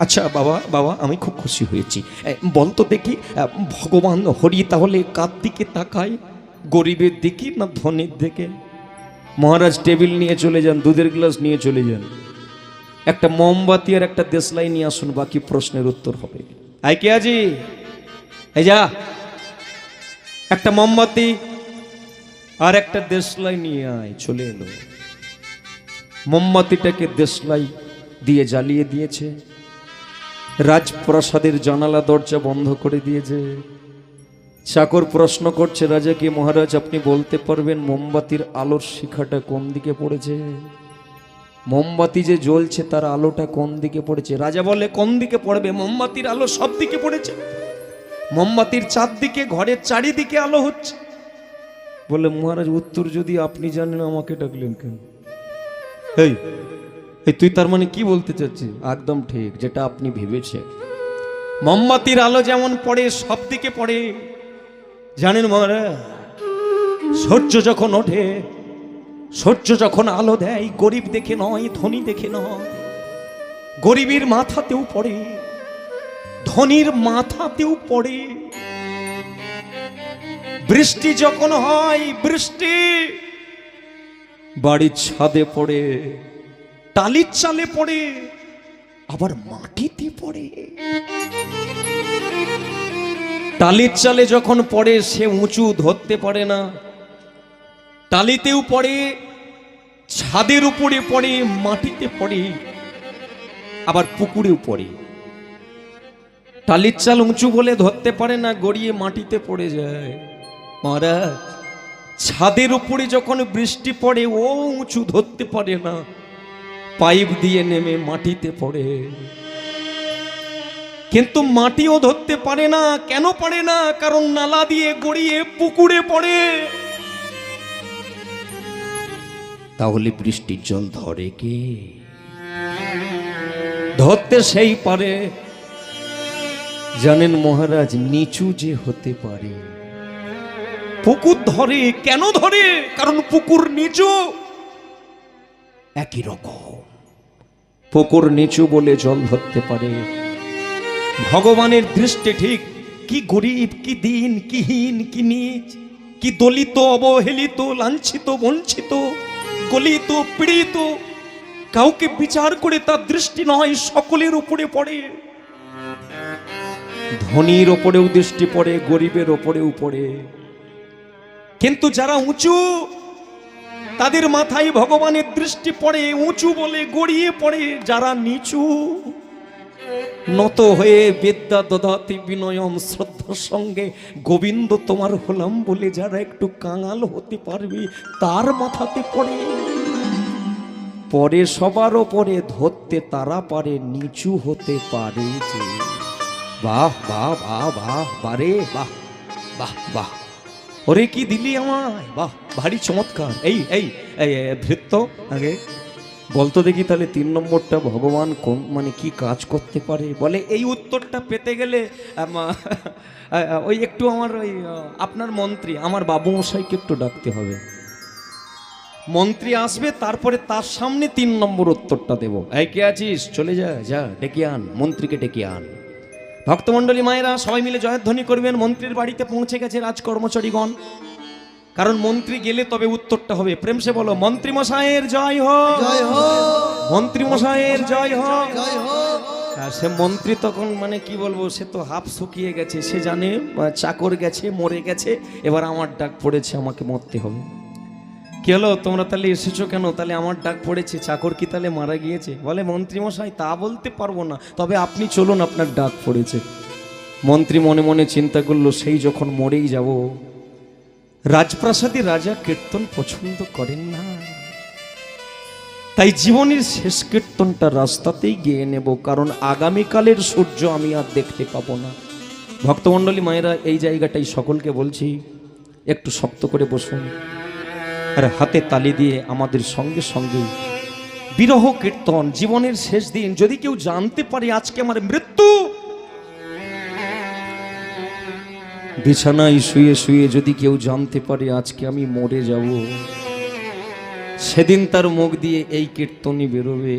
আচ্ছা বাবা বাবা, আমি খুব খুশি হয়েছি। বলতো দেখি, ভগবান হরি তাহলে কার দিকে তাকায়, গরিবের দিকে না ধনীর দিকে? মহারাজ টেবিল নিয়ে চলে যান, দুধের গ্লাস নিয়ে চলে যান, একটা মোমবাতি আর একটা দেশলাই নিয়ে আসুন, বাকি প্রশ্নের উত্তর হবে। আই কে আজি, এই যা, একটা মোমবাতি আর একটা দেশলাই নিয়ে আয়। চলে এলো, মোমবাতিটাকে দেশলাই দিয়ে জ্বালিয়ে দিয়েছে, রাজপ্রাসাদের জানালা দরজা বন্ধ করে দিয়েছে। চাকর প্রশ্ন করছে রাজাকে, মহারাজ আপনি বলতে পারবেন মোমবাতির আলোর শিখাটা কোন দিকে পড়েছে? মোমবাতি যে জ্বলছে তার আলোটা কোন দিকে পড়েছে? রাজা বলে কোন দিকে পড়বে, মোমবাতির আলো সব দিকে পড়েছে, মোমবাতির চারদিকে, ঘরের চারিদিকে আলো হচ্ছে। বলে মহারাজ উত্তর যদি আপনি জানেন আমাকে ডাকলেন কেন? এই তুই তার মানে কি বলতে চাচ্ছিস? একদম ঠিক, যেটা আপনি ভেবেছেন। মোমবাতির আলো যেমন পড়ে সব দিকে পড়ে, জানেন মহারাজ, সূর্য যখন ওঠে, সূর্য যখন আলো দেয়, গরিব দেখে নয়, ধনী দেখে নয়, গরিবের মাথাতেও পড়ে, ধনীর মাথাতেও পড়ে। বৃষ্টি যখন হয়, বৃষ্টি বাড়ির ছাদে পড়ে, টালির চালে পড়ে, আবার মাটিতে পড়ে। টালির চালে যখন পড়ে সে উঁচু ধরতে পারে না, টালিতেও পড়ে, ছাদের উপরে পড়ে, মাটিতে পড়ে, আবার পুকুরেও পড়ে। টালির চাল উঁচু বলে ধরতে পারে না, গড়িয়ে মাটিতে পড়ে যায়। মহারাজ ছাদের উপরে যখন বৃষ্টি পড়ে ও উঁচু ধরতে পারে না, পাইপ দিয়ে নেমে মাটিতে পড়ে। কিন্তু মাটিও ধরতে পারে না, কেন পারে না? কারণ নালা দিয়ে গড়িয়ে পুকুরে পড়ে। তাহলে বৃষ্টির জল ধরে কে? ধরতে সেই পারে। জানেন মহারাজ, নিচু যে হতে পারে পুকুর ধরে। কেন ধরে? কারণ পুকুর নিচু। একই রকম পুকুর নিচু বলে জল ধরতে পারে। ভগবানের দৃষ্টি ঠিক, কি গরিব, কি দিন, কি হীন, কি নীচ, কি দলিত, অবহেলিত, লাঞ্ছিত, বঞ্চিত, গলিত, পীড়িত, কাউকে বিচার করে তার দৃষ্টি নয়, সকলের উপরে পড়ে। ধনীর ওপরেও দৃষ্টি পড়ে, গরিবের ওপরেও পড়ে। কিন্তু যারা উঁচু তাদের মাথায় ভগবানের দৃষ্টি পড়ে, উঁচু বলে গড়িয়ে পড়ে। যারা নিচু, নত হয়ে বিদ্যা দদাতি বিনয়ম শ্রদ্ধার সঙ্গে গোবিন্দ তোমার হলাম বলে যারা একটু কাঙাল হতে পারবে, তার মাথাতে পড়ে। পরে সবার ওপরে ধরতে তারা পারে, নিচু হতে পারে যে। বাহ বাহ বাহ বাহ, বারে বাহ বাহ বাহ, ওরে কি দিলি আমায়, বাহ, ভারী চমৎকার। এই এই ভৃত্য, আগে বলতো দেখি তাহলে 3 নম্বরটা ভগবান কোন মানে কি কাজ করতে পারে? বলে এই উত্তরটা পেতে গেলে ওই একটু আমার ওই আপনার মন্ত্রী, আমার বাবু মশাইকে একটু ডাকতে হবে। মন্ত্রী আসবে, তারপরে তার সামনে 3 নম্বর উত্তরটা দেব। এই কে আছিস, চলে যা, যা ডেকে আন, মন্ত্রীকে ডেকে আন। ভক্তমণ্ডলী মায়েরা সবাই মিলে জয়ধ্বনি করবেন। মন্ত্রীর বাড়িতে পৌঁছে গেছে রাজকর্মচারীগণ, কারণ মন্ত্রী গেলে তবে উত্তরটা হবে। প্রেম সে বলো মন্ত্রী মশাইয়ের জয় হোক, জয় হোক, মন্ত্রী মশাইয়ের জয় হোক, জয় হোক। আর সে মন্ত্রী তখন মানে কি বলবো, সে তো হাফ শুকিয়ে গেছে, সে জানে চাকর গেছে, মরে গেছে, এবার আমার ডাক পড়েছে, আমাকে মরতে হবে। কি হলো, তোমরা তাহলে এসেছো কেন? তাহলে আমার ডাক পড়েছে, চাকর কি তাহলে মারা গিয়েছে? বলে মন্ত্রী মশাই তা বলতে পারবো না, তবে আপনি চলুন, আপনার ডাক পড়েছে। মন্ত্রী মনে মনে চিন্তা করলো, সেই যখন মরেই যাব। রাজপ্রাসাদে রাজা কীর্তন পছন্দ করেন না, তাই জীবনের শেষ কীর্তনটা রাস্তাতেই গেয়ে নেব, কারণ আগামীকালের সূর্য আমি আর দেখতে পাবো না। ভক্তমণ্ডলী মায়েরা, এই জায়গাটাই সকলকে বলছি, একটু শক্ত করে বসুন আর হাতে তালি দিয়ে আমাদের সঙ্গে সঙ্গে বিরহ কীর্তন। জীবনের শেষ দিন যদি কেউ জানতে পারে আজকে আমার মৃত্যু, বিছানায় শুয়ে শুয়ে যদি কেউ জানতে পারে আজকে আমি মরে যাব, সেদিন তার মুখ দিয়ে এই কীর্তনই বেরোবে।